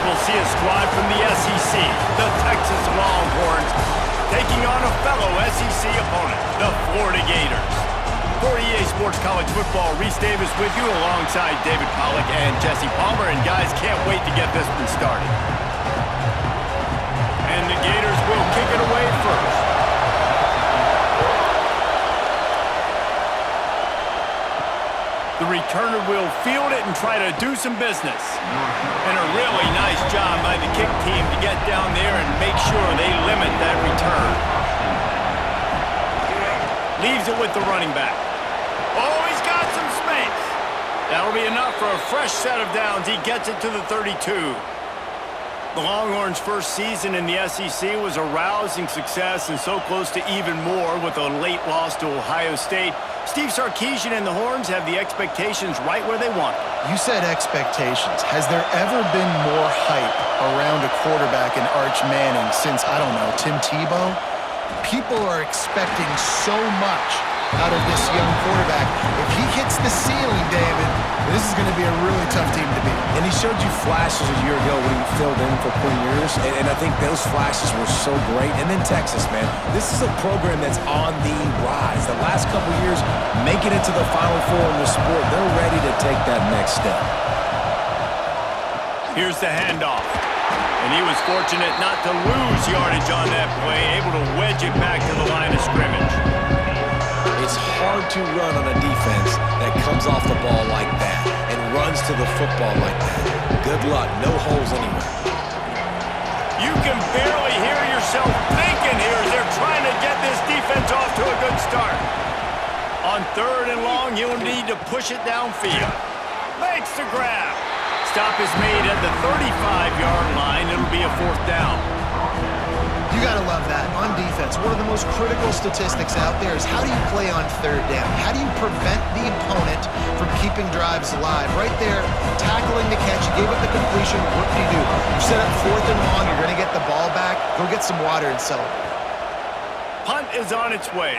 we'll see a squad from the SEC, the Texas Longhorns, taking on a fellow SEC opponent, the Florida Gators. For EA Sports College Football, Reese Davis with you alongside David Pollack and Jesse Palmer. And guys, can't wait to get this one started. And the Gators will kick it away first. The returner will field it and try to do some business. And a really nice job by the kick team to get down there and make sure they limit that return. Leaves it with the running back. Oh, he's got some space. That'll be enough for a fresh set of downs. He gets it to the 32. The Longhorns' first season in the SEC was a rousing success and so close to even more with a late loss to Ohio State. Steve Sarkisian and the Horns have the expectations right where they want them. You said expectations. Has there ever been more hype around a quarterback in Arch Manning since, I don't know, Tim Tebow? People are expecting so much out of this young quarterback. If he hits the ceiling, David, this is going to be a really tough team to beat. And he showed you flashes a year ago when he filled in for Quinn Ewers, and I think those flashes were so great. And then Texas, man, this is a program that's on the rise. The last couple years, making it to the Final Four in the sport, they're ready to take that next step. Here's the handoff. And he was fortunate not to lose yardage on that play, able to wedge it back to the line of scrimmage. It's hard to run on a defense that comes off the ball like that and runs to the football like that. Good luck. No holes anywhere. You can barely hear yourself thinking here as they're trying to get this defense off to a good start. On 3rd and long, he'll need to push it downfield. Makes the grab. Stop is made at the 35-yard line. It'll be a 4th down. You got to love that. On defense, one of the most critical statistics out there is how do you play on 3rd down? How do you prevent the opponent from keeping drives alive? Right there, tackling the catch, you gave up the completion, what do? You set up 4th and long, you're going to get the ball back, go get some water and celebrate. Punt is on its way.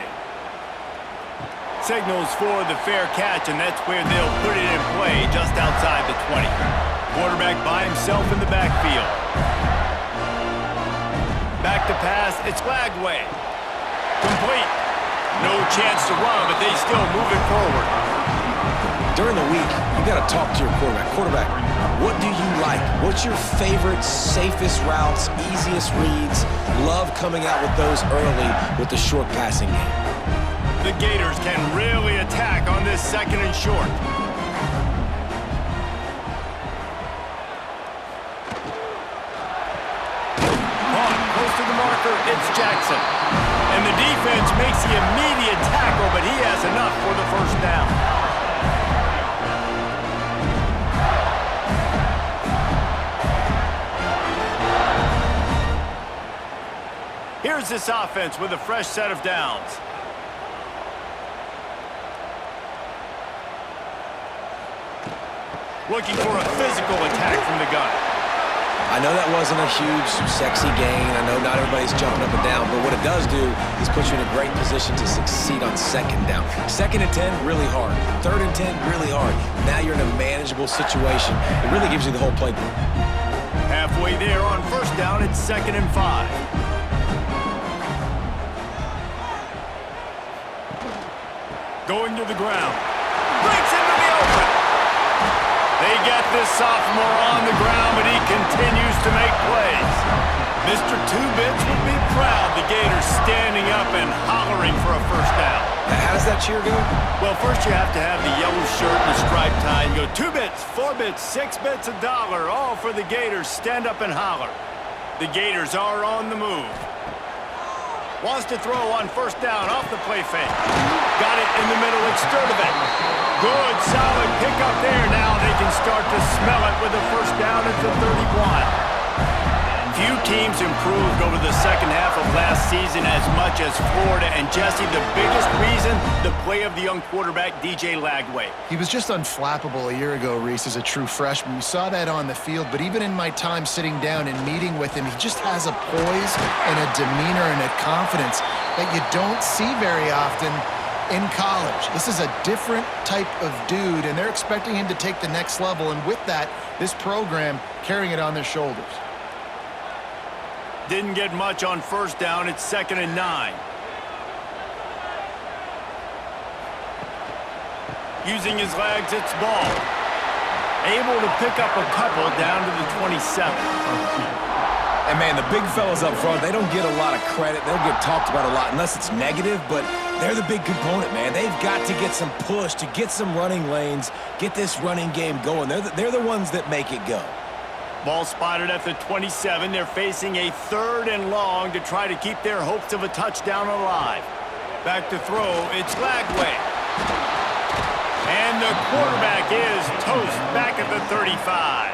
Signals for the fair catch, and that's where they'll put it in play just outside the 20. Quarterback by himself in the backfield. Back to pass, it's Lagway. Complete. No chance to run, but they still move it forward. During the week, you got to talk to your quarterback. Quarterback, what do you like? What's your favorite, safest routes, easiest reads? Love coming out with those early with the short passing game. The Gators can really attack on this 2nd and short. It's Jackson. And the defense makes the immediate tackle, but he has enough for the 1st down. Here's this offense with a fresh set of downs. Looking for a physical attack from the gun. I know that wasn't a huge, sexy gain. I know not everybody's jumping up and down, but what it does do is put you in a great position to succeed on 2nd down. 2nd and 10, really hard. 3rd and 10, really hard. Now you're in a manageable situation. It really gives you the whole playbook. Halfway there on 1st down, it's 2nd and 5. Going to the ground. Breaks into the open. They get this sophomore on the ground, but he continues to make plays. Mr. Two-Bits would be proud. The Gators standing up and hollering for a 1st down. Now, how does that cheer go? Well, first you have to have the yellow shirt and the striped tie and go 2 bits, 4 bits, 6 bits, $1, all for the Gators. Stand up and holler. The Gators are on the move. Wants to throw on 1st down off the play fake. Got it in the middle. It's Sturdivant. Good, solid pickup there. Now they can start to smell it with a 1st down at the 31. Few teams improved over the 2nd half of last season as much as Florida. And Jesse, the biggest reason, the play of the young quarterback, DJ Lagway. He was just unflappable a year ago, Reese, as a true freshman. We saw that on the field, but even in my time sitting down and meeting with him, he just has a poise and a demeanor and a confidence that you don't see very often in college. This is a different type of dude, and they're expecting him to take the next level, and with that, this program carrying it on their shoulders. Didn't get much on first down. It's 2nd and 9. Using his legs, it's ball. Able to pick up a couple down to the 27. And, man, the big fellas up front, they don't get a lot of credit. They'll get talked about a lot unless it's negative, but they're the big component, man. They've got to get some push, to get some running lanes, get this running game going. They're the ones that make it go. Ball spotted at the 27. They're facing a 3rd and long to try to keep their hopes of a touchdown alive. Back to throw, it's Lagway. And the quarterback is toast back at the 35.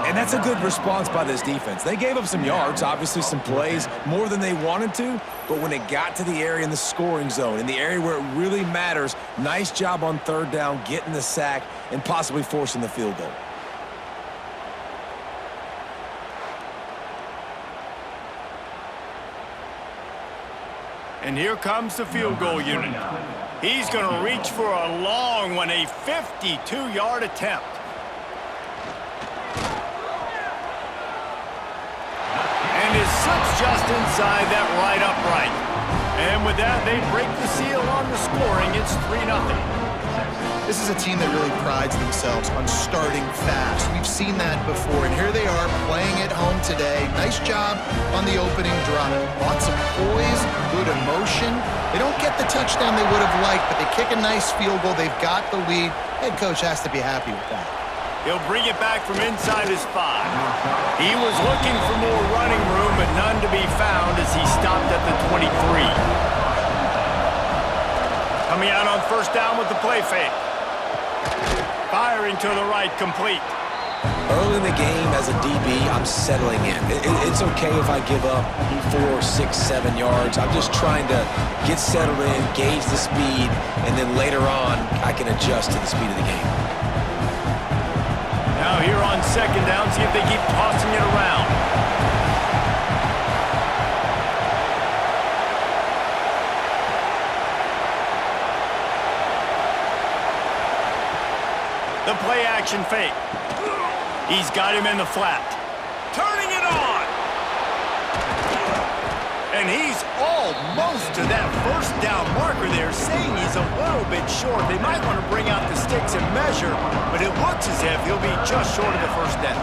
And that's a good response by this defense. They gave up some yards, obviously some plays, more than they wanted to, but when it got to the area in the scoring zone, in the area where it really matters, nice job on 3rd down, getting the sack, and possibly forcing the field goal. And here comes the field goal unit. He's going to reach for a long one, a 52-yard attempt. And his slips just inside that right upright. And with that, they break the seal on the scoring. It's 3-0. This is a team that really prides themselves on starting fast. We've seen that before, and here they are playing at home today. Nice job on the opening drive. Lots of poise, good emotion. They don't get the touchdown they would have liked, but they kick a nice field goal. They've got the lead. Head coach has to be happy with that. He'll bring it back from inside his 5. He was looking for more running room, but none to be found as he stopped at the 23. Coming out on first down with the play fake. Firing to the right, complete. Early in the game, as a DB, I'm settling in. It's okay if I give up 4, 6, 7 yards. I'm just trying to get settled in, gauge the speed, and then later on, I can adjust to the speed of the game. Now here on 2nd down, see if they keep tossing it around. The play action fake. He's got him in the flat. Turning it on. And he's almost to that first down marker there, saying he's a little bit short. They might want to bring out the sticks and measure, but it looks as if he'll be just short of the first down.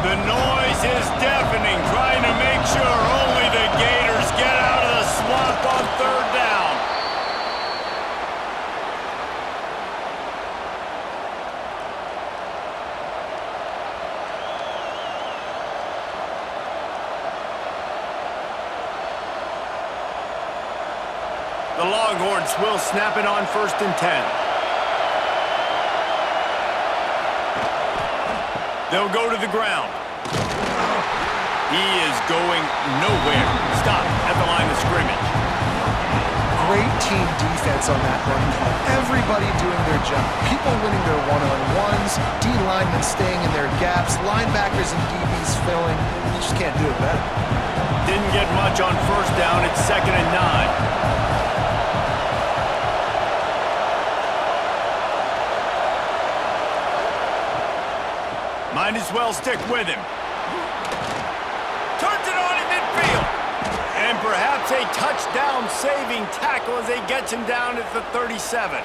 The noise is deafening, trying to make sure only the Gators get out of the swamp on 3rd down. The Longhorns will snap it on 1st and 10. They'll go to the ground. He is going nowhere. Stop at the line of scrimmage. Great team defense on that run play. Everybody doing their job. People winning their one-on-ones, D-linemen staying in their gaps, linebackers and DBs filling. You just can't do it better. Didn't get much on first down. It's 2nd and 9. Might as well stick with him. Turns it on in midfield. And perhaps a touchdown-saving tackle as they get him down at the 37.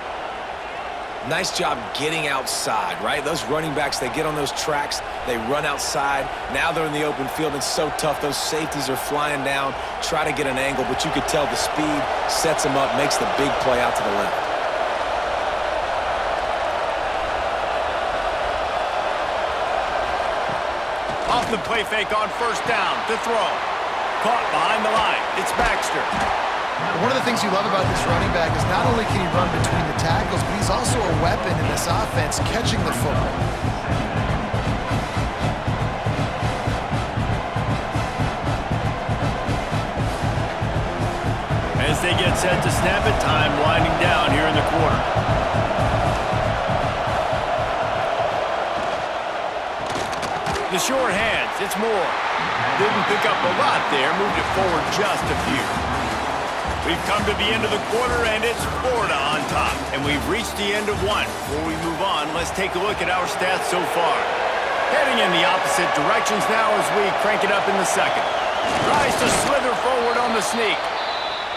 Nice job getting outside, right? Those running backs, they get on those tracks, they run outside. Now they're in the open field. It's so tough. Those safeties are flying down, try to get an angle, but you could tell the speed sets them up, makes the big play out to the left. Off the play fake on first down to throw. Caught behind the line. It's Baxter. One of the things you love about this running back is not only can he run between the tackles, but he's also a weapon in this offense, catching the football. As they get set to snap it, time winding down here in the quarter. The short hands, it's Moore. didn't pick up a lot there, moved it forward just a few. We've come to the end of the quarter, and it's Florida on top. And we've reached the end of one. Before we move on, let's take a look at our stats so far. Heading in the opposite directions now as we crank it up in the second. Tries to slither forward on the sneak.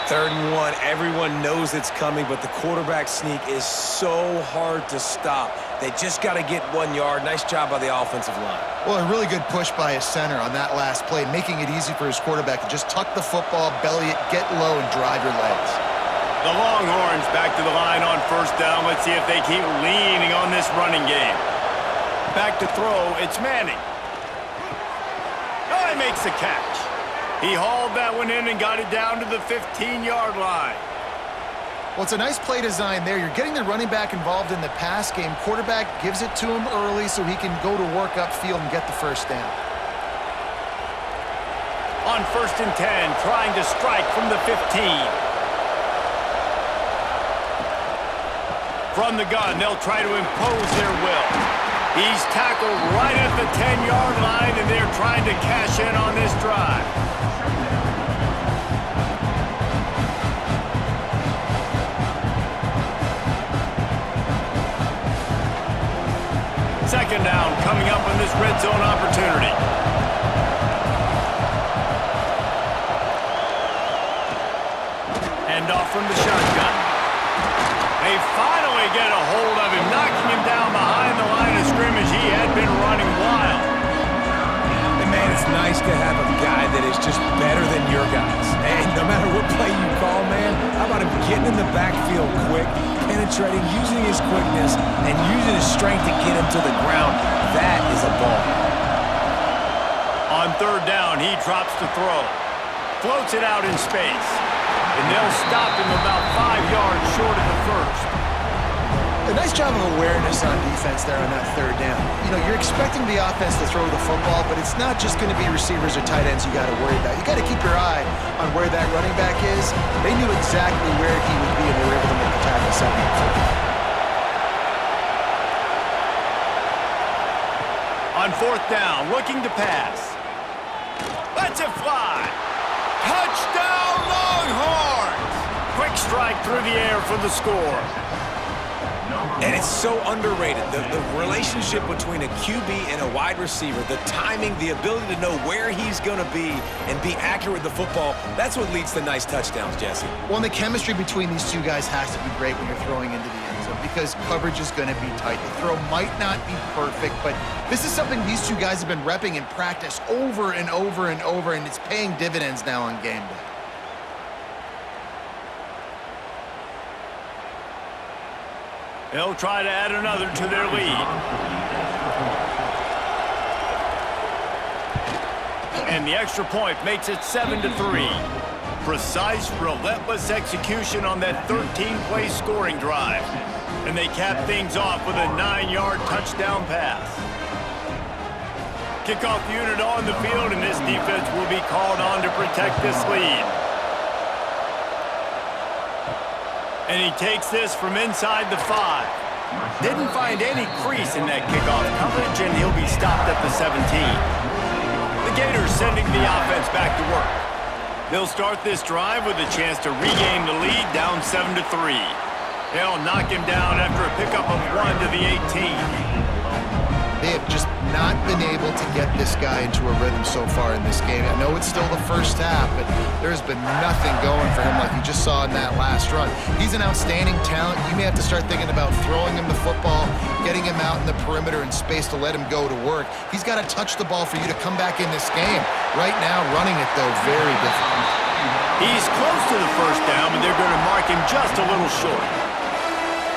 3rd and 1, everyone knows it's coming, but the quarterback sneak is so hard to stop. They just got to get 1 yard. Nice job by the offensive line. Well, a really good push by his center on that last play, making it easy for his quarterback to just tuck the football, belly it, get low, and drive your legs. The Longhorns back to the line on 1st down. Let's see if they keep leaning on this running game. Back to throw, it's Manning. Oh, he makes the catch. He hauled that one in and got it down to the 15-yard line. Well, it's a nice play design there. You're getting the running back involved in the pass game. Quarterback gives it to him early so he can go to work upfield and get the 1st down. On 1st and 10, trying to strike from the 15. From the gun, they'll try to impose their will. He's tackled right at the 10-yard line, and they're trying to cash in on this drive. Second down coming up on this red zone opportunity. Hand off from the shotgun. They finally get a hold of him, knocking him down behind the line of scrimmage. He had been running wild. And man, it's nice to have a guy that is just better than your guys. And no matter what play you call, man, how about him getting in the backfield quick, penetrating, using his quickness, and using his strength to get him to the ground. That is a ball. On 3rd down, he drops to throw. Floats it out in space. And they'll stop him about 5 yards short of the 1st. A nice job of awareness on defense there on that 3rd down. You know, you're expecting the offense to throw the football, but it's not just going to be receivers or tight ends you got to worry about. You got to keep your eye on where that running back is. They knew exactly where he would be, and they were able to make the tackle 2nd and 4th. On 4th down, looking to pass. Lets it fly. Touchdown, Longhorns! Quick strike through the air for the score. And it's so underrated. The relationship between a QB and a wide receiver, the timing, the ability to know where he's going to be and be accurate with the football, that's what leads to nice touchdowns, Jesse. Well, and the chemistry between these two guys has to be great when you're throwing into the end zone because coverage is going to be tight. The throw might not be perfect, but this is something these two guys have been repping in practice over and over and over, and it's paying dividends now on game day. They'll try to add another to their lead. And the extra point makes it 7-3. Precise, relentless execution on that 13-play scoring drive. And they cap things off with a 9-yard touchdown pass. Kickoff unit on the field, and this defense will be called on to protect this lead. And he takes this from inside the 5. Didn't find any crease in that kickoff coverage, and he'll be stopped at the 17. The Gators sending the offense back to work. They'll start this drive with a chance to regain the lead, down 7-3. They'll knock him down after a pickup of 1 to the 18. They have just not been able to get this guy into a rhythm so far in this game. I know it's still the first half, but there's been nothing going for him like you just saw in that last run. He's an outstanding talent. You may have to start thinking about throwing him the football, getting him out in the perimeter in space to let him go to work. He's got to touch the ball for you to come back in this game. Right now, running it, though, very difficult. He's close to the 1st down, but they're going to mark him just a little short.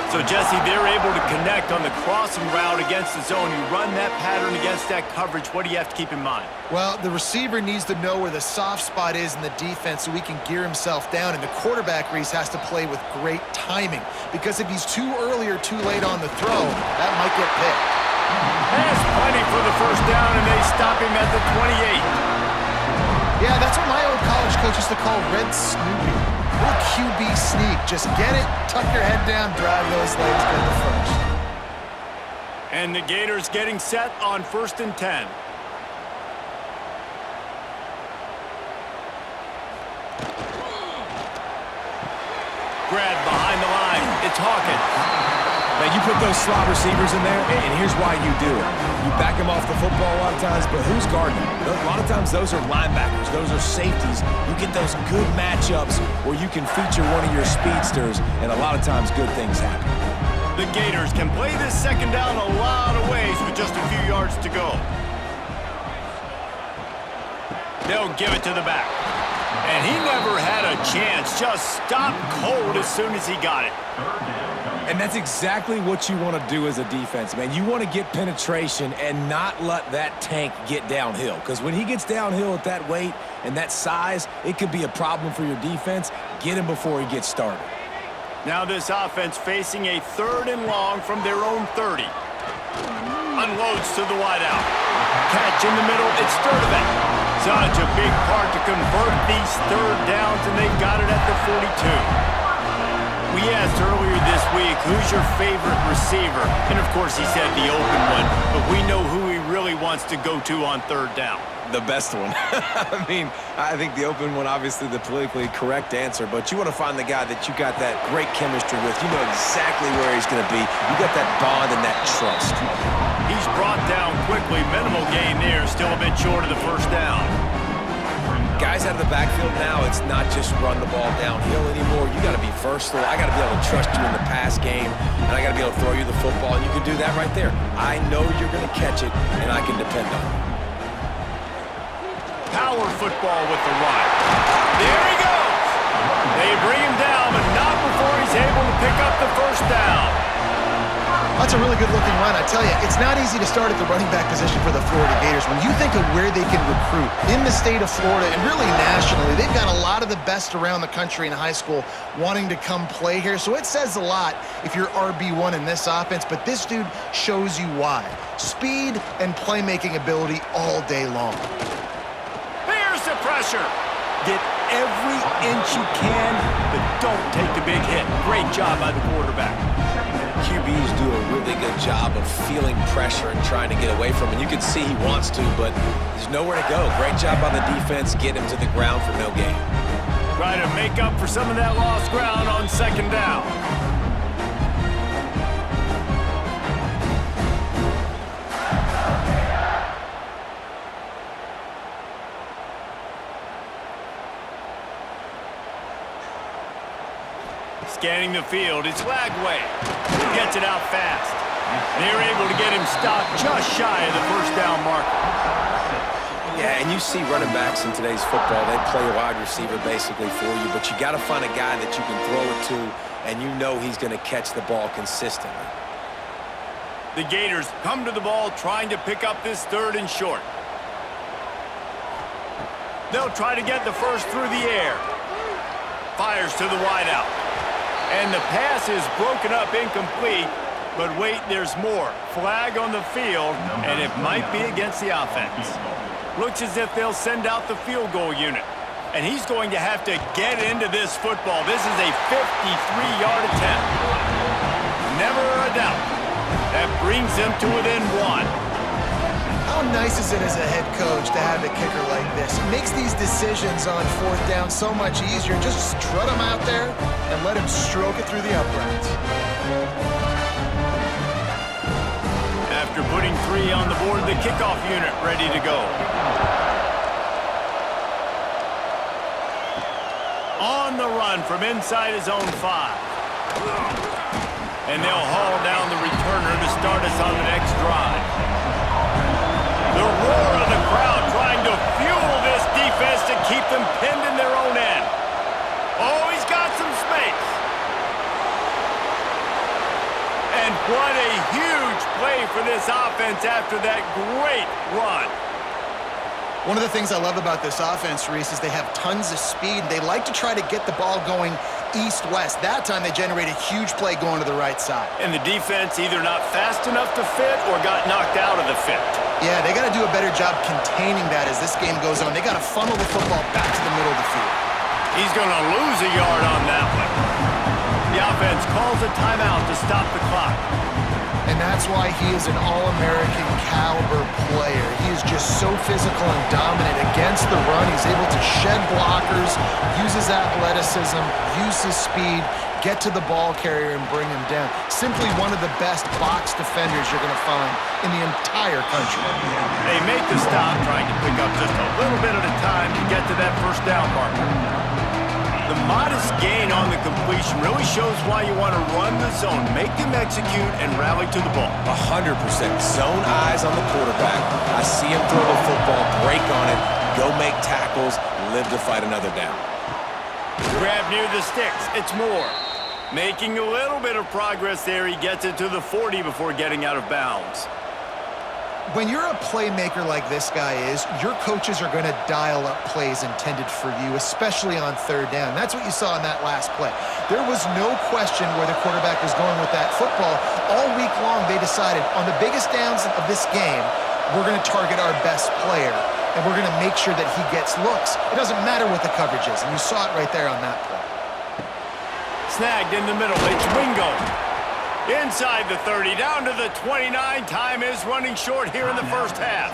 So, Jesse, they're able to connect on the crossing route against the zone. You run that pattern against that coverage. What do you have to keep in mind? Well, the receiver needs to know where the soft spot is in the defense so he can gear himself down. And the quarterback, Reese, has to play with great timing. Because if he's too early or too late on the throw, that might get picked. Has plenty for the 1st down, and they stop him at the 28. Yeah, that's what my old college coach used to call Red Snoopy. Little QB sneak. Just get it, tuck your head down, drive those legs, get the 1st. And the Gators getting set on 1st and 10. talking. Now, you put those slot receivers in there, and here's why you do it. You back them off the football a lot of times, but who's guarding them? A lot of times, those are linebackers. Those are safeties. You get those good matchups where you can feature one of your speedsters, and a lot of times, good things happen. The Gators can play this second down a lot of ways with just a few yards to go. They'll give it to the back. And he never had a chance. Just stopped cold as soon as he got it. And that's exactly what you want to do as a defense, man. You want to get penetration and not let that tank get downhill. Because when he gets downhill at that weight and that size, it could be a problem for your defense. Get him before he gets started. Now this offense facing a 3rd and long from their own 30. Unloads to the wideout. Catch in the middle. It's Sturdivant. Such a big part to convert these 3rd downs, and they've got it at the 42. We asked earlier this week, who's your favorite receiver? And, of course, he said the open one, but we know who he really wants to go to on 3rd down. The best one. I mean, I think the open one, obviously the politically correct answer, but you want to find the guy that you got that great chemistry with. You know exactly where he's going to be. You got that bond and that trust. He's brought down quickly. Minimal gain there, still a bit short of the 1st down. Guys out of the backfield now, it's not just run the ball downhill anymore. You got to be versatile. I got to be able to trust you in the pass game, and I got to be able to throw you the football, and you can do that right there. I know you're going to catch it, and I can depend on it. Power football with the run. There he goes. They bring him down, but not before he's able to pick up the 1st down. That's a really good-looking run. I tell you, it's not easy to start at the running back position for the Florida Gators. When you think of where they can recruit in the state of Florida and really nationally, they've got a lot of the best around the country in high school wanting to come play here. So it says a lot if you're RB1 in this offense, but this dude shows you why. Speed and playmaking ability all day long. There's the pressure. Get every inch you can, but don't take the big hit. Great job by the quarterback. QBs do a really good job of feeling pressure and trying to get away from it. You can see he wants to, but there's nowhere to go. Great job by the defense, get him to the ground for no gain. Try to make up for some of that lost ground on 2nd down. Scanning the field, it's Lagway. Gets it out fast. They're able to get him stopped just shy of the 1st down marker. Yeah, and you see running backs in today's football, they play a wide receiver basically for you, but you got to find a guy that you can throw it to, and you know he's going to catch the ball consistently. The Gators come to the ball trying to pick up this 3rd and short. They'll try to get the 1st through the air. Fires to the wideout. And the pass is broken up incomplete, but wait, there's more. Flag on the field, and it might be against the offense. Looks as if they'll send out the field goal unit. And he's going to have to get into this football. This is a 53-yard attempt. Never a doubt. That brings them to within 1. How nice is it as a head coach to have a kicker like this? It makes these decisions on 4th down so much easier. Just strut him out there and let him stroke it through the uprights. After putting 3 on the board, the kickoff unit ready to go. On the run from inside his own 5. And they'll haul down the returner to start us on the next drive. The roar of the crowd trying to fuel this defense to keep them pinned in their own end. Oh, he's got some space. And what a huge play for this offense after that great run. One of the things I love about this offense, Reese, is they have tons of speed. They like to try to get the ball going east-west. That time they generate a huge play going to the right side. And the defense either not fast enough to fit or got knocked out of the fit. Yeah, they got to do a better job containing that as this game goes on. They got to funnel the football back to the middle of the field. He's going to lose a yard on that one. The offense calls a timeout to stop the clock. And that's why he is an All-American caliber player. He is just so physical and dominant against the run. He's able to shed blockers, use his athleticism, use his speed, get to the ball carrier and bring him down. Simply one of the best box defenders you're going to find in the entire country. They make the stop, trying to pick up just a little bit at a time to get to that first down marker. The modest gain on the completion really shows why you want to run the zone, make them execute, and rally to the ball. 100%. Zone eyes on the quarterback. I see him throw the football, break on it, go make tackles, live to fight another down. Grab near the sticks. It's Moore. Making a little bit of progress there. He gets it to the 40 before getting out of bounds. When you're a playmaker like this guy is, your coaches are going to dial up plays intended for you, especially on third down. That's what you saw in that last play. There was no question where the quarterback was going with that football. All week long, they decided on the biggest downs of this game, we're going to target our best player, and we're going to make sure that he gets looks. It doesn't matter what the coverage is, and you saw it right there on that play. Snagged in the middle. It's Wingo. Inside the 30, down to the 29. Time is running short here in the first half.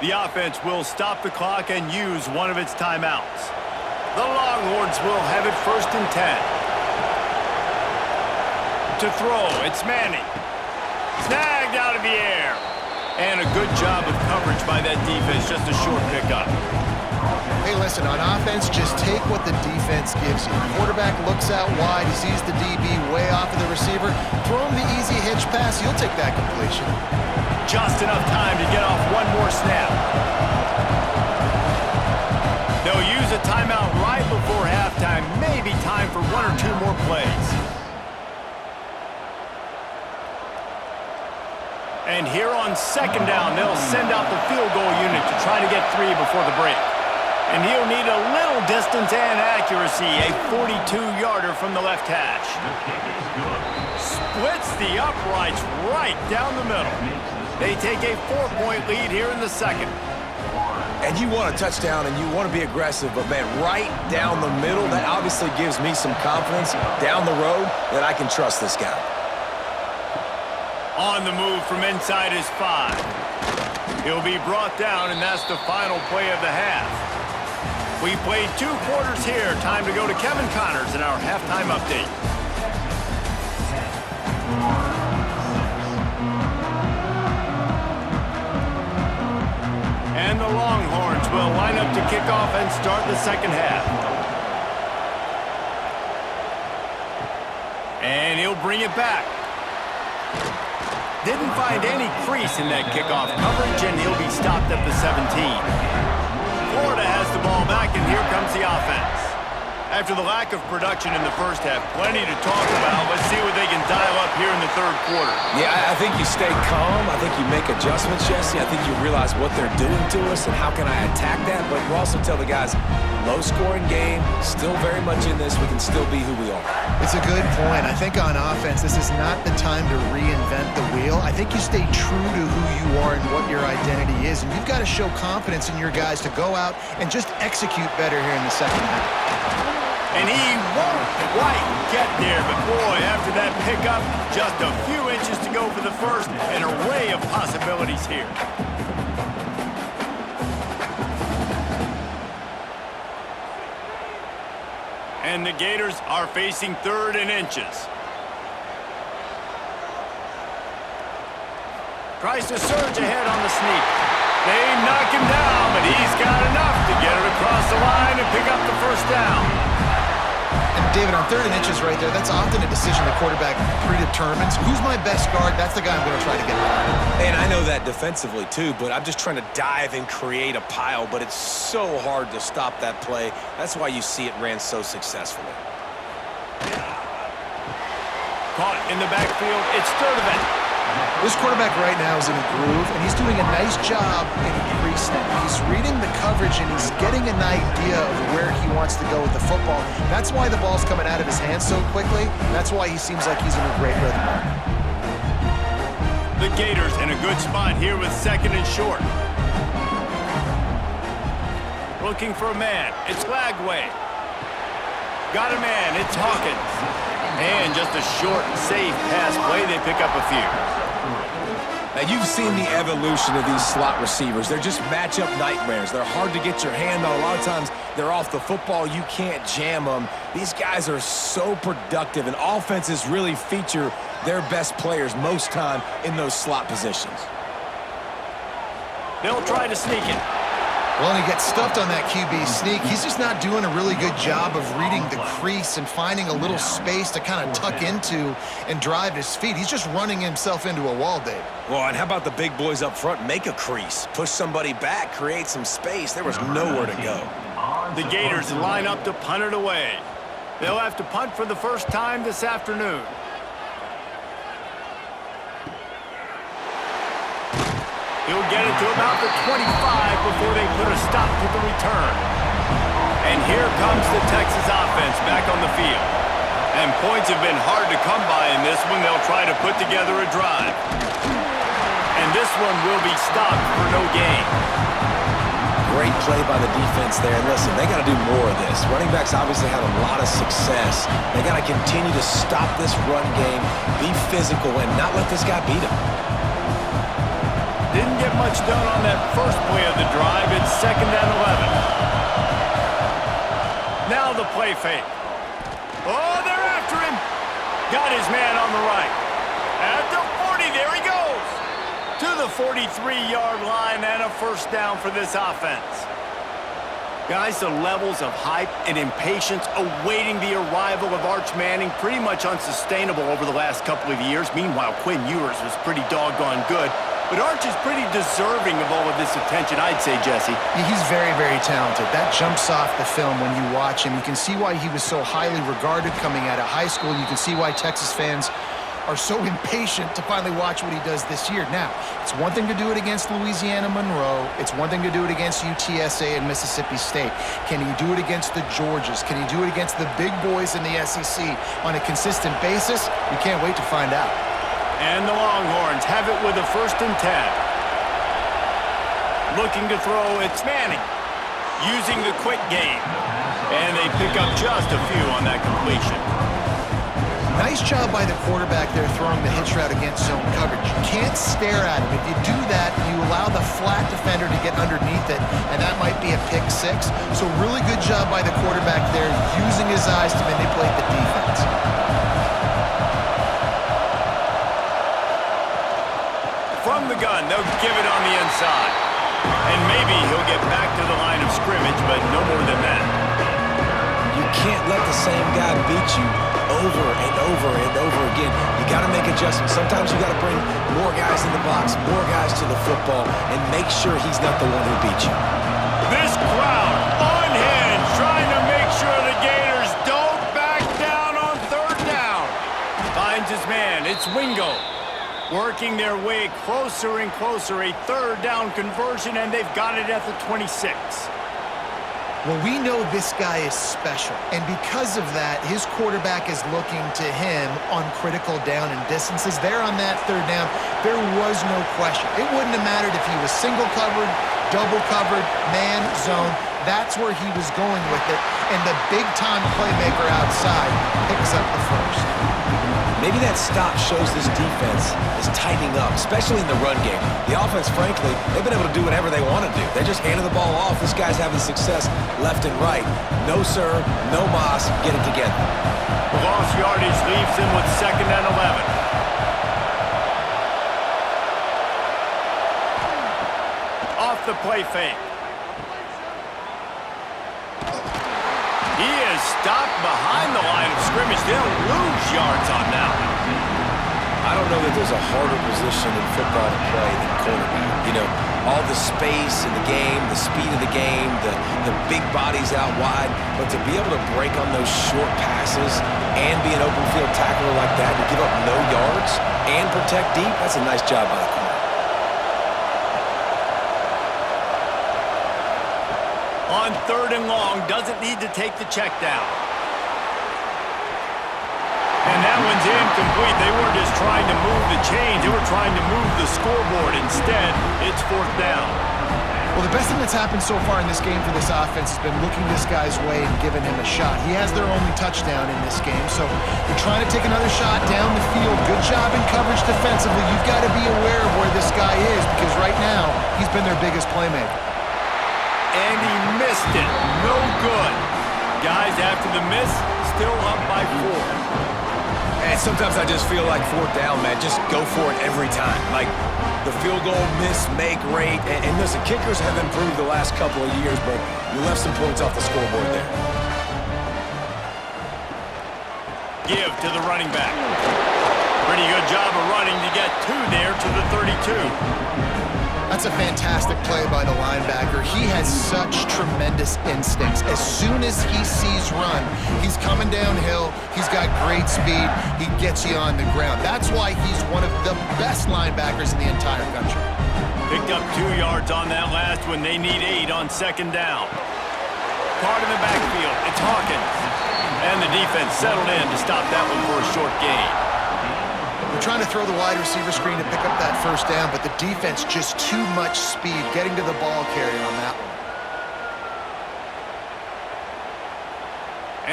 The offense will stop the clock and use one of its timeouts. The Longhorns will have it 1st and 10. To throw, it's Manning. Snagged out of the air. And a good job of coverage by that defense, just a short pickup. Hey, listen, on offense, just take what the defense gives you. Quarterback looks out wide, he sees the DB way off of the receiver. Throw him the easy hitch pass, you'll take that completion. Just enough time to get off one more snap. They'll use a timeout right before halftime. Maybe time for 1 or 2 more plays. And here on 2nd down, they'll send out the field goal unit to try to get 3 before the break. And he'll need a little distance and accuracy, a 42-yarder from the left hash. Splits the uprights right down the middle. They take a 4-point lead here in the second. And you want a touchdown and you want to be aggressive, but man, right down the middle, that obviously gives me some confidence down the road that I can trust this guy. On the move from inside his 5. He'll be brought down, and that's the final play of the half. We played 2 quarters here. Time to go to Kevin Connors in our halftime update. And the Longhorns will line up to kick off and start the second half. And he'll bring it back. Didn't find any crease in that kickoff coverage, and he'll be stopped at the 17. Florida has the ball back, and here comes the offense. After the lack of production in the first half, plenty to talk about. Let's see what they can dial up here in the third quarter. Yeah, I think you stay calm. I think you make adjustments, Jesse. I think you realize what they're doing to us and how can I attack that. But you also tell the guys, low-scoring game, still very much in this. We can still be who we are. It's a good point. I think on offense, this is not the time to reinvent the wheel. I think you stay true to who you are and what your identity is. And you've got to show confidence in your guys to go out and just execute better here in the second half. And he won't quite get there, but boy, after that pickup, just a few inches to go for the first. An array of possibilities here. And the Gators are facing 3rd and inches. Tries to surge ahead on the sneak. They knock him down, but he's got enough to get it across the line and pick up the first down. And David, on 3rd and inches right there, that's often a decision the quarterback predetermines. Who's my best guard? That's the guy I'm going to try to get by. And I know that defensively too, but I'm just trying to dive and create a pile, but it's so hard to stop that play. That's why you see it ran so successfully. Caught in the backfield, it's Sturdivant. This quarterback right now is in a groove, and he's doing a nice job in pre-snap. He's reading the coverage, and he's getting an idea of where he wants to go with the football. That's why the ball's coming out of his hands so quickly. That's why he seems like he's in a great rhythm. The Gators in a good spot here with 2nd and short. Looking for a man. It's Lagway. Got a man. It's Hawkins. And just a short, safe pass play, they pick up a few. Now, you've seen the evolution of these slot receivers. They're just matchup nightmares. They're hard to get your hand on. A lot of times, they're off the football. You can't jam them. These guys are so productive, and offenses really feature their best players most time in those slot positions. They'll try to sneak it. Well, and he gets stuffed on that QB sneak. He's just not doing a really good job of reading the crease and finding a little space to kind of tuck into and drive his feet. He's just running himself into a wall, Dave. Well, and how about the big boys up front? Make a crease. Push somebody back. Create some space. There was nowhere to go. The Gators line up to punt it away. They'll have to punt for the first time this afternoon. He'll get it to about the 25 before they put a stop to the return. And here comes the Texas offense back on the field. And points have been hard to come by in this one. They'll try to put together a drive. And this one will be stopped for no gain. Great play by the defense there. And listen, they got to do more of this. Running backs obviously had a lot of success. They got to continue to stop this run game, be physical, and not let this guy beat them. Didn't get much done on that first play of the drive. It's 2nd and 11. Now the play fake. Oh, they're after him. Got his man on the right. At the 40, there he goes. To the 43-yard line and a first down for this offense. Guys, the levels of hype and impatience awaiting the arrival of Arch Manning pretty much unsustainable over the last couple of years. Meanwhile, Quinn Ewers was pretty doggone good. But Arch is pretty deserving of all of this attention, I'd say, Jesse. Yeah, he's very, very talented. That jumps off the film when you watch him. You can see why he was so highly regarded coming out of high school. You can see why Texas fans are so impatient to finally watch what he does this year. Now, it's one thing to do it against Louisiana Monroe. It's one thing to do it against UTSA and Mississippi State. Can he do it against the Georgias? Can he do it against the big boys in the SEC on a consistent basis? We can't wait to find out. And the Longhorns have it with a 1st and 10. Looking to throw, it's Manning. Using the quick game. And they pick up just a few on that completion. Nice job by the quarterback there throwing the hitch route against zone coverage. You can't stare at him. If you do that, you allow the flat defender to get underneath it, and that might be a pick 6. So really good job by the quarterback there, using his eyes to manipulate the defense. From the gun, they'll give it on the inside. And maybe he'll get back to the line of scrimmage, but no more than that. You can't let the same guy beat you over and over and over again. You got to make adjustments. Sometimes you got to bring more guys in the box, more guys to the football, and make sure he's not the one who beat you. This crowd, unhinged, trying to make sure the Gators don't back down on 3rd down. Finds his man, it's Wingo. Working their way closer and closer, a 3rd down conversion, and they've got it at the 26. Well, we know this guy is special, and because of that, his quarterback is looking to him on critical down and distances. There on that 3rd down, there was no question. It wouldn't have mattered if he was single covered, double covered, man, zone. That's where he was going with it, and the big-time playmaker outside picks up the first. Maybe that stop shows this defense is tightening up, especially in the run game. The offense, frankly, they've been able to do whatever they want to do. They're just handing the ball off. This guy's having success left and right. No sir, no mas, get it together. The lost yardage leaves him with 2nd and 11. Off the play fake. He is stopped behind the line of scrimmage. They'll lose yards on that one. I don't know that there's a harder position in football to play than quarterback. You know, all the space in the game, the speed of the game, the big bodies out wide. But to be able to break on those short passes and be an open field tackler like that and give up no yards and protect deep, that's a nice job by the corner. On 3rd and long, doesn't need to take the check down. And that one's incomplete. They weren't just trying to move the chains. They were trying to move the scoreboard. Instead, it's 4th down. Well, the best thing that's happened so far in this game for this offense has been looking this guy's way and giving him a shot. He has their only touchdown in this game, so they're trying to take another shot down the field. Good job in coverage defensively. You've got to be aware of where this guy is because right now he's been their biggest playmaker. And he missed it. No good. Guys, after the miss, still up by 4. And sometimes I just feel like fourth down, man, just go for it every time. Like the field goal miss-make rate. And listen, kickers have improved the last couple of years, but you left some points off the scoreboard there. Give to the running back. Pretty good job of running to get 2 there to the 32. That's a fantastic play by the linebacker. He has such tremendous instincts. As soon as he sees run, he's coming downhill. He's got great speed. He gets you on the ground. That's why he's one of the best linebackers in the entire country. Picked up 2 yards on that last one. They need 8 on second down. Card in the backfield. It's Hawkins. And the defense settled in to stop that one for a short gain. They're trying to throw the wide receiver screen to pick up that first down, but the defense just too much speed getting to the ball carrier on that one.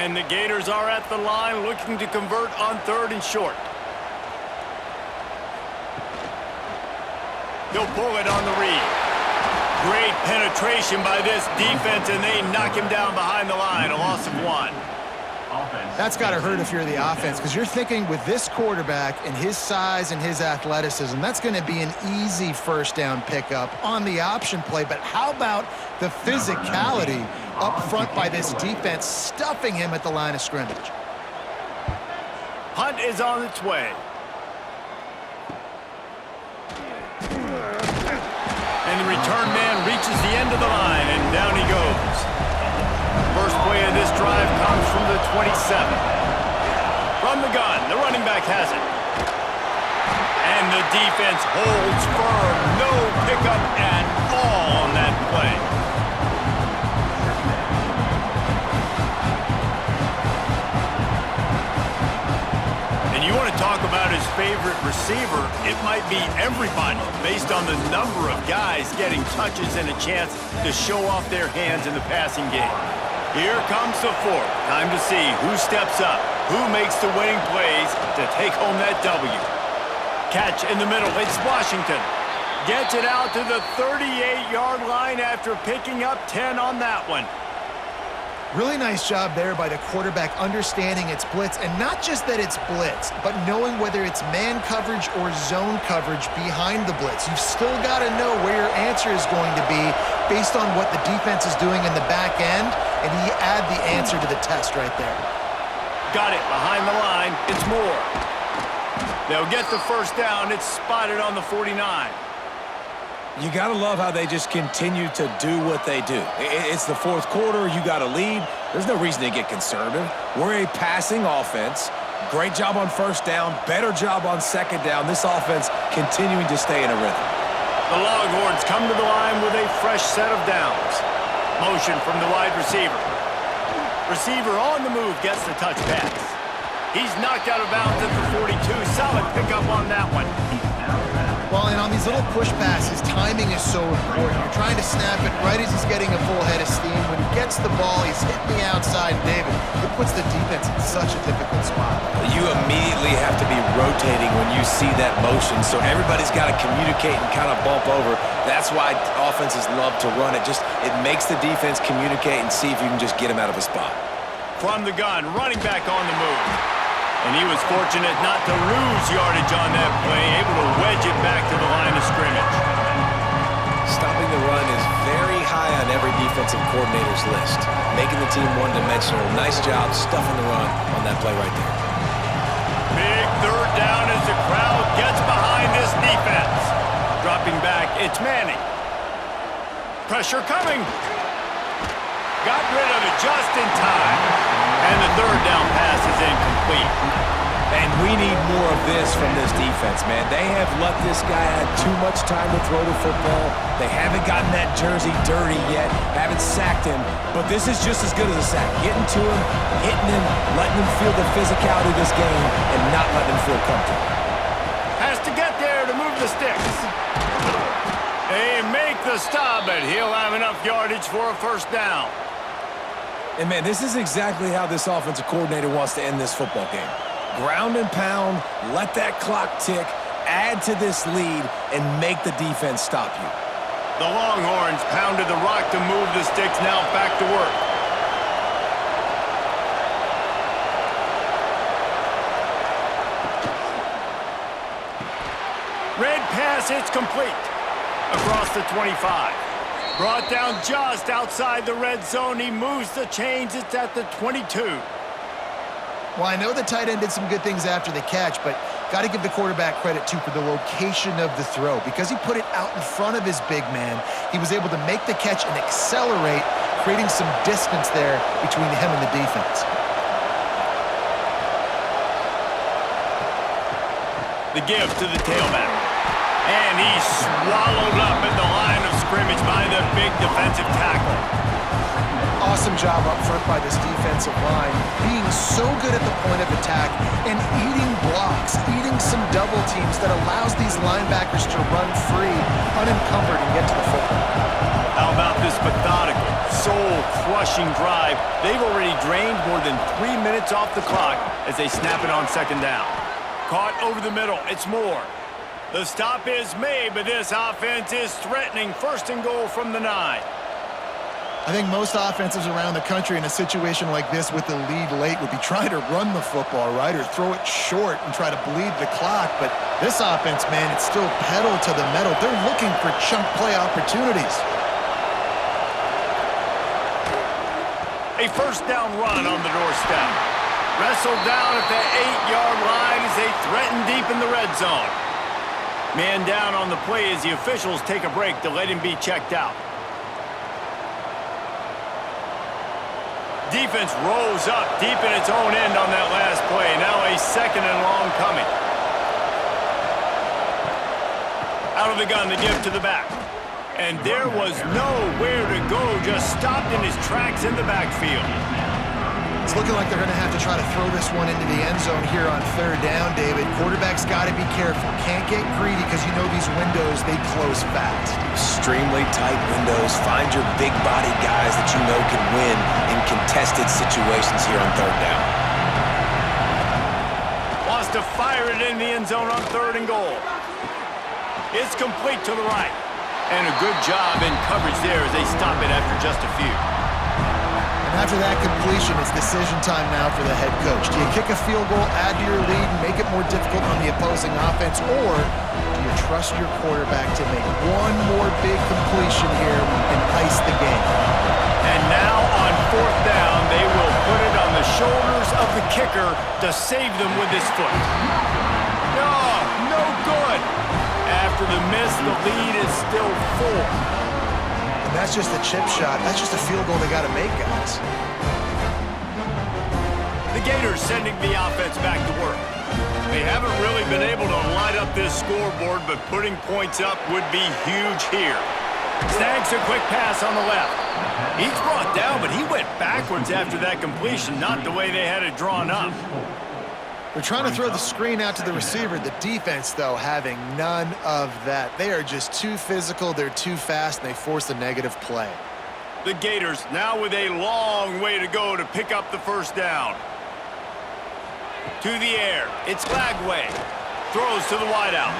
And the Gators are at the line looking to convert on 3rd and short. He'll pull it on the read. Great penetration by this defense, and they knock him down behind the line, a loss of 1. That's got to hurt if you're the offense because you're thinking with this quarterback and his size and his athleticism, that's going to be an easy first down pickup on the option play. But how about the physicality up front by this defense, stuffing him at the line of scrimmage? Hunt is on its way. And the return man reaches the end of the line, and down he goes. First play of this drive comes from the 27. From the gun, the running back has it. And the defense holds firm. No pickup at all on that play. And you want to talk about his favorite receiver, it might be everybody based on the number of guys getting touches and a chance to show off their hands in the passing game. Here comes the 4th. Time to see who steps up, who makes the winning plays to take home that W. Catch in the middle. It's Washington. Gets it out to the 38-yard line after picking up 10 on that one. Really nice job there by the quarterback understanding it's blitz, and not just that it's blitz, but knowing whether it's man coverage or zone coverage behind the blitz. You've still got to know where your answer is going to be based on what the defense is doing in the back end, and he add the answer to the test right there. Got it behind the line. It's Moore. They'll get the first down. It's spotted on the 49. You got to love how they just continue to do what they do. It's the 4th quarter. You got a lead. There's no reason to get conservative. We're a passing offense. Great job on first down. Better job on second down. This offense continuing to stay in a rhythm. The Longhorns come to the line with a fresh set of downs. Motion from the wide receiver. Receiver on the move gets the touch pass. He's knocked out of bounds at the 42. Solid pickup on that one. Well, and on these little push passes, timing is so important. You're trying to snap it right as he's getting a full head of steam. When he gets the ball, he's hitting the outside. David, it puts the defense in such a difficult spot. You immediately have to be rotating when you see that motion, so everybody's got to communicate and kind of bump over. That's why offenses love to run it. It makes the defense communicate and see if you can just get him out of a spot. From the gun, running back on the move. And he was fortunate not to lose yardage on that play, able to wedge it back to the line of scrimmage. Stopping the run is very high on every defensive coordinator's list. Making the team one-dimensional. Nice job stuffing the run on that play right there. Big 3rd down as the crowd gets behind this defense. Dropping back, it's Manning. Pressure coming. Got rid of it just in time. And the 3rd down pass is incomplete. And we need more of this from this defense, man. They have let this guy have too much time to throw the football. They haven't gotten that jersey dirty yet, haven't sacked him. But this is just as good as a sack. Getting to him, hitting him, letting him feel the physicality of this game, and not letting him feel comfortable. Has to get there to move the sticks. They make the the stop, but he'll have enough yardage for a first down. And, man, this is exactly how this offensive coordinator wants to end this football game. Ground and pound, let that clock tick, add to this lead, and make the defense stop you. The Longhorns pounded the rock to move the sticks, now back to work. Red pass, it's complete. Across the 25. Brought down just outside the red zone. He moves the chains. It's at the 22. Well, I know the tight end did some good things after the catch, but got to give the quarterback credit, too, for the location of the throw. Because he put it out in front of his big man, he was able to make the catch and accelerate, creating some distance there between him and the defense. The give to the tailback. And he's swallowed up at the line of scrimmage by the big defensive tackle. Awesome job up front by this defensive line, being so good at the point of attack and eating blocks, eating some double teams that allows these linebackers to run free, unencumbered, and get to the football. How about this methodical, soul-crushing drive? They've already drained more than 3 minutes off the clock as they snap it on second down. Caught over the middle. It's more. The stop is made, but this offense is threatening. First and goal from the 9. I think most offenses around the country in a situation like this with the lead late would be trying to run the football, right, or throw it short and try to bleed the clock. But this offense, man, it's still pedal to the metal. They're looking for chunk play opportunities. A first down run on the doorstep. Wrestled down at the 8-yard line as they threaten deep in the red zone. Man down on the play as the officials take a break to let him be checked out. Defense rolls up deep in its own end on that last play. Now a second and long coming. Out of the gun, the give to the back. And there was nowhere to go, just stopped in his tracks in the backfield. It's looking like they're going to have to try to throw this one into the end zone here on third down, David. Quarterback's got to be careful. Can't get greedy because you know these windows, they close fast. Extremely tight windows. Find your big-bodied guys that you know can win in contested situations here on third down. Wants to fire it in the end zone on third and goal. It's complete to the right. And a good job in coverage there as they stop it after just a few. And after that completion, it's decision time now for the head coach. Do you kick a field goal, add to your lead, and make it more difficult on the opposing offense, or do you trust your quarterback to make one more big completion here and ice the game? And now on fourth down, they will put it on the shoulders of the kicker to save them with his foot. No good. After the miss, the lead is still 4. And that's just a chip shot. That's just a field goal they got to make, guys. The Gators sending the offense back to work. They haven't really been able to light up this scoreboard, but putting points up would be huge here. Snags a quick pass on the left. He's brought down, but he went backwards after that completion, not the way they had it drawn up. They're trying to throw the screen out to the receiver. The defense, though, having none of that. They are just too physical, they're too fast, and they force a negative play. The Gators now with a long way to go to pick up the first down. To the air, it's Lagway. Throws to the wideout.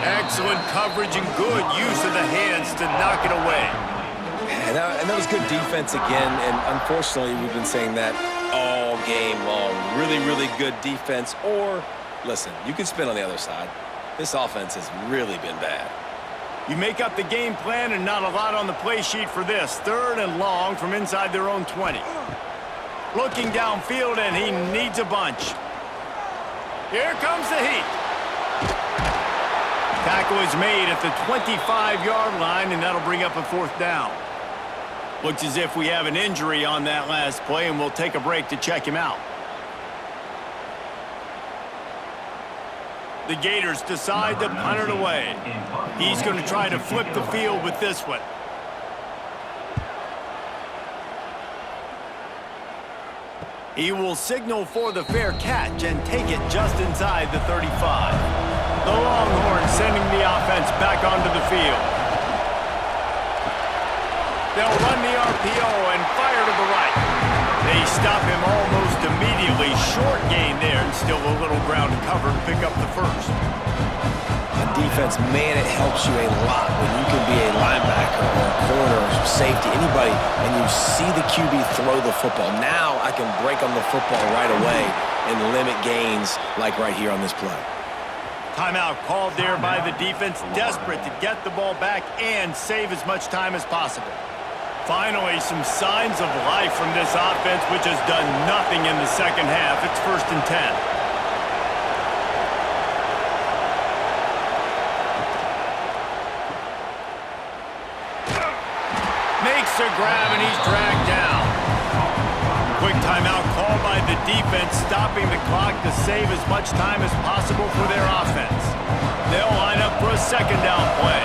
Excellent coverage and good use of the hands to knock it away. And that was good defense again, and unfortunately we've been saying that all game long. Really, really good defense. Or, listen, you can spin on the other side. This offense has really been bad. You make up the game plan and not a lot on the play sheet for this. Third and long from inside their own 20. Looking downfield, and he needs a bunch. Here comes the heat. Tackle is made at the 25-yard line, and that'll bring up a fourth down. Looks as if we have an injury on that last play, and we'll take a break to check him out. The Gators decide to punt it away. He's going to try to flip the field with this one. He will signal for the fair catch and take it just inside the 35. The Longhorns sending the offense back onto the field. They'll run the RPO and fire to the right. They stop him almost immediately. Short gain there, and still a little ground to cover to pick up the first. On defense, man, it helps you a lot when you can be a linebacker or a corner or safety, anybody, and you see the QB throw the football. Now I can break on the football right away and limit gains like right here on this play. Timeout called there by the defense, desperate to get the ball back and save as much time as possible. Finally, some signs of life from this offense, which has done nothing in the second half. It's 1st and 10. Makes a grab, and he's dragged down. Quick timeout called by the defense, stopping the clock to save as much time as possible for their offense. They'll line up for a 2nd down play.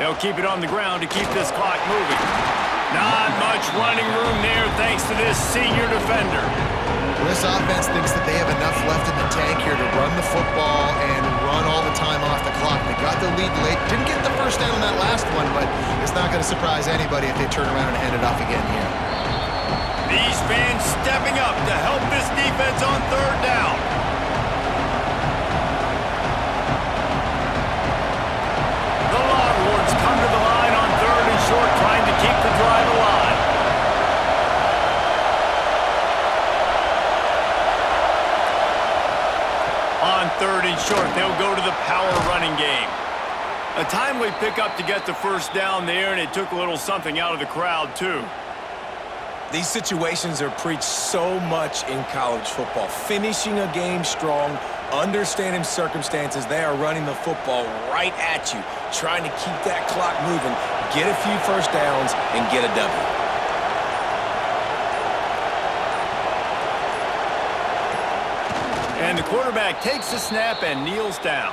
They'll keep it on the ground to keep this clock moving. Not much running room there thanks to this senior defender. Well, this offense thinks that they have enough left in the tank here to run the football and run all the time off the clock. They got the lead late. Didn't get the first down on that last one, but it's not going to surprise anybody if they turn around and hand it off again here. These fans stepping up to help this defense on 3rd down. The Longhorns come to the line on 3rd and short, trying to keep the drive alive. On 3rd and short, they'll go to the power running game. A timely pickup to get the first down there, and it took a little something out of the crowd, too. These situations are preached so much in college football. Finishing a game strong, understanding circumstances. They are running the football right at you, trying to keep that clock moving, get a few first downs, and get a W. And the quarterback takes the snap and kneels down.